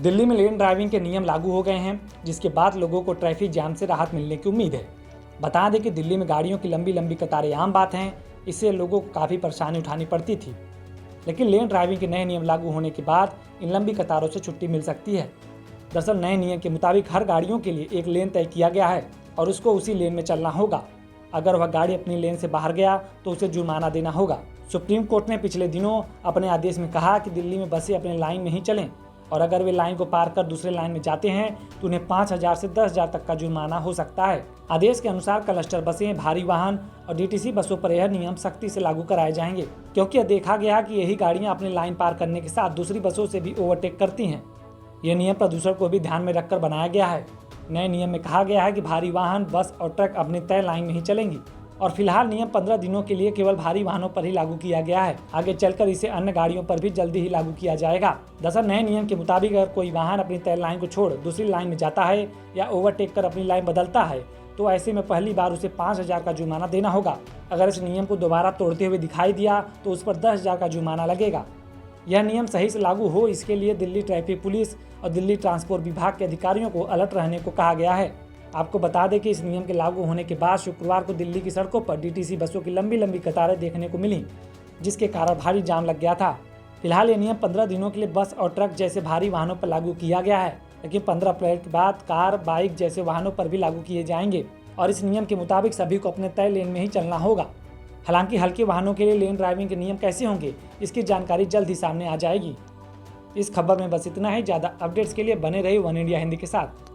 दिल्ली में लेन ड्राइविंग के नियम लागू हो गए हैं, जिसके बाद लोगों को ट्रैफिक जाम से राहत मिलने की उम्मीद है। बता दें कि दिल्ली में गाड़ियों की लंबी लंबी कतारें आम बात हैं, इससे लोगों को काफ़ी परेशानी उठानी पड़ती थी। लेकिन लेन ड्राइविंग के नए नियम लागू होने के बाद इन लंबी कतारों से छुट्टी मिल सकती है। दरअसल नए नियम के मुताबिक हर गाड़ियों के लिए एक लेन तय किया गया है और उसको उसी लेन में चलना होगा। अगर वह गाड़ी अपनी लेन से बाहर गया तो उसे जुर्माना देना होगा। सुप्रीम कोर्ट ने पिछले दिनों अपने आदेश में कहा कि दिल्ली में बसें अपने लाइन में ही चलें और अगर वे लाइन को पार कर दूसरे लाइन में जाते हैं तो उन्हें 5,000 से 10,000 तक का जुर्माना हो सकता है। आदेश के अनुसार क्लस्टर बसें, भारी वाहन और डीटीसी बसों पर यह नियम सख्ती से लागू कराए जाएंगे, क्योंकि यह देखा गया कि यही गाड़ियां अपनी लाइन पार करने के साथ दूसरी बसों से भी ओवरटेक करती हैं। यह नियम प्रदूषण को भी ध्यान में रखकर बनाया गया है। नए नियम में कहा गया है कि भारी वाहन, बस और ट्रक अपनी तय लाइन में ही चलेंगी और फिलहाल नियम 15 दिनों के लिए केवल भारी वाहनों पर ही लागू किया गया है। आगे चलकर इसे अन्य गाड़ियों पर भी जल्दी ही लागू किया जाएगा। दरअसल नए नियम के मुताबिक अगर कोई वाहन अपनी तय लाइन को छोड़ दूसरी लाइन में जाता है या ओवरटेक कर अपनी लाइन बदलता है तो ऐसे में पहली बार उसे 5,000 का जुर्माना देना होगा। अगर इस नियम को दोबारा तोड़ते हुए दिखाई दिया तो उस पर 10,000 का जुर्माना लगेगा। यह नियम सही से लागू हो, इसके लिए दिल्ली ट्रैफिक पुलिस और दिल्ली ट्रांसपोर्ट विभाग के अधिकारियों को अलर्ट रहने को कहा गया है। आपको बता दें कि इस नियम के लागू होने के बाद शुक्रवार को दिल्ली की सड़कों पर डीटीसी बसों की लंबी लंबी कतारें देखने को मिली, जिसके कारण भारी जाम लग गया था। फिलहाल ये नियम 15 दिनों के लिए बस और ट्रक जैसे भारी वाहनों पर लागू किया गया है, लेकिन 15 अप्रैल के बाद कार, बाइक जैसे वाहनों पर भी लागू किए जाएंगे और इस नियम के मुताबिक सभी को अपने तय लेन में ही चलना होगा। हालांकि हल्के वाहनों के लिए लेन ड्राइविंग के नियम कैसे होंगे, इसकी जानकारी जल्द ही सामने आ जाएगी। इस खबर में बस इतना ही। ज़्यादा अपडेट्स के लिए बने रहिए वन इंडिया हिंदी के साथ।